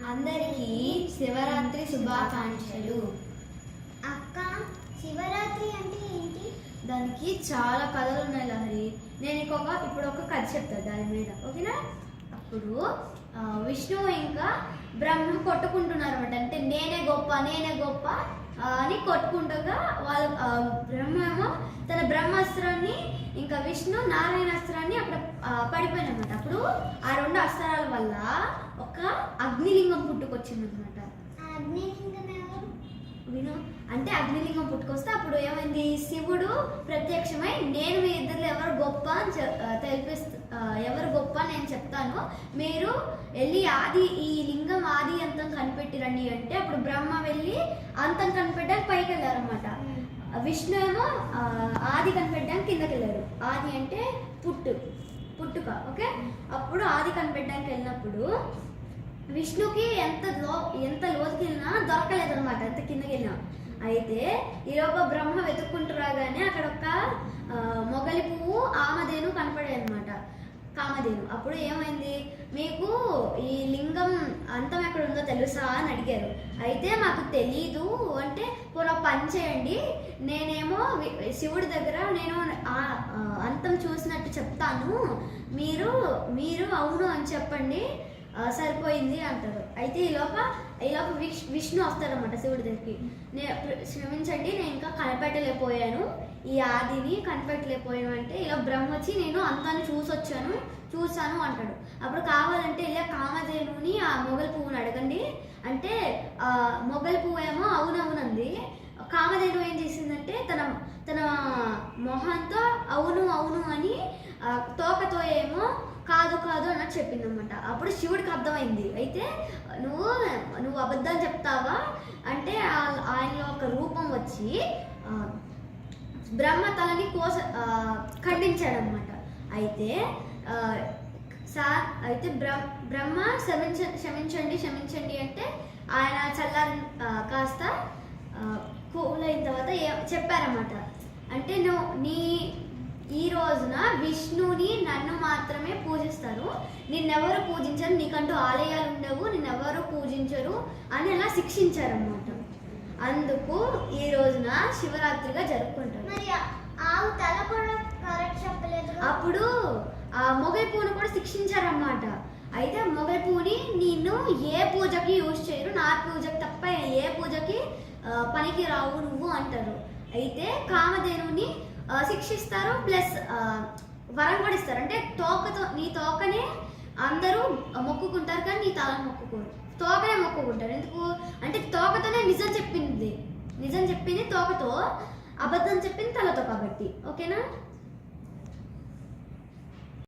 అందరికీ శివరాత్రి శుభాకాంక్షలు. అక్క, శివరాత్రి అంటే ఏంటి? దానికి చాలా కథలు ఉన్నాయి లహరి. నేను ఇప్పుడు ఒక కథ చెప్తాను దాని మీద, ఓకేనా? అప్పుడు విష్ణువు ఇంకా బ్రహ్మ కొట్టుకుంటున్నారు అనమాట. అంటే నేనే గొప్ప అని కొట్టుకుంటగా వాళ్ళు బ్రహ్మ ఏమో తన బ్రహ్మాస్త్రాన్ని ఇంకా విష్ణు నారాయణాస్త్రాన్ని అక్కడ పడిపోయినమాట. అప్పుడు ఆ రెండు అస్త్రాల వల్ల ఒక అగ్నిలింగం పుట్టుకొచ్చింది అనమాట. విను అంటే అగ్నిలింగం పుట్టుకొస్తే అప్పుడు ఏమైంది, శివుడు ప్రత్యక్షమై నేను మీ ఇద్దరు ఎవరు గొప్ప అని ఎవరు గొప్ప నేను చెప్తాను, మీరు వెళ్ళి ఈ లింగం ఆది అంతం కనిపెట్టిరండి అంటే అప్పుడు బ్రహ్మ వెళ్ళి అంతం కనిపెట్టడానికి పైకి వెళ్ళారనమాట. విష్ణు ఏమో ఆది కనిపెట్టడానికి కిందకి వెళ్ళారు. ఆది అంటే పుట్టుక, ఓకే? అప్పుడు ఆది కనిపెట్టడానికి వెళ్ళినప్పుడు విష్ణుకి ఎంత లోతుకి వెళ్ళినా దొరకలేదు అనమాట, ఎంత కిందకి వెళ్ళినా. అయితే ఈలోపు బ్రహ్మ వెతుక్కుంటూ రాగానే అక్కడ ఒక మొగలి పువ్వు ఆమధేను కనపడే అనమాట, కామధేను. అప్పుడు ఏమైంది, మీకు ఈ లింగం అంతం ఎక్కడ ఉందో తెలుసా అని అడిగారు. అయితే మాకు తెలీదు అంటే పోనీ పని చేయండి, నేనేమో శివుడి దగ్గర నేను అంతం చూసినట్టు చెప్తాను, మీరు అవును అని చెప్పండి, సరిపోయింది అంటారు. అయితే ఈలోప విష్ణు వస్తారనమాట శివుడి దగ్గరికి. క్షమించండి, నేను ఇంకా కనిపెట్టలేకపోయాను, ఈ ఆదిని కనిపెట్టలేకపోయాను అంటే ఇలా బ్రహ్మ వచ్చి నేను అంతాన్ని చూసాను అంటాడు. అప్పుడు కావాలంటే ఇలా కామధేనుని ఆ మొగలి పువ్వుని అడగండి అంటే మొగలి పువ్వు ఏమో అవునవునంది. కామధేను ఏం చేసిందంటే తన మొహంతో అవును అని తోకతో ఏమో కాదు అన్నట్టు చెప్పింది అనమాట. అప్పుడు శివుడికి అర్థమైంది. అయితే నువ్వు అబద్ధాలు చెప్తావా అంటే ఆయనలో ఒక రూపం వచ్చి బ్రహ్మ తలని ఖండించాడనమాట. అయితే బ్రహ్మ క్షమించండి అంటే ఆయన చల్లారి కాస్త కూల్ అయిన తర్వాత చెప్పారన్నమాట. అంటే ఈ రోజున విష్ణుని నన్ను మాత్రమే పూజిస్తారు, నిన్నెవరు పూజించరు, నీకంటూ ఆలయాలు ఉండవు, నిన్నెవరు పూజించరు అని అలా శిక్షించారన్నమాట. అందుకు ఈ రోజున శివరాత్రిగా జరుపుకుంటారు. అప్పుడు ఆ మొగలి పువ్వును కూడా శిక్షించారన్నమాట. అయితే మొగలి పువ్వుని నిన్ను ఏ పూజకి యూజ్ చేయరు, నా పూజకి తప్ప ఏ పూజకి పనికి రావు నువ్వు అంటారు. అయితే కామధేనుని శిక్షిస్తారు, ప్లస్ వరం కూడా ఇస్తారు. అంటే నీ తోకనే అందరూ మొక్కుకుంటారు కానీ నీ తలని మొక్కుకోరు, తోకనే మొక్కుకుంటారు. ఎందుకు అంటే తోకతోనే నిజం చెప్పింది తోకతో, అబద్ధం చెప్పింది తలతో, కాబట్టి ఓకేనా?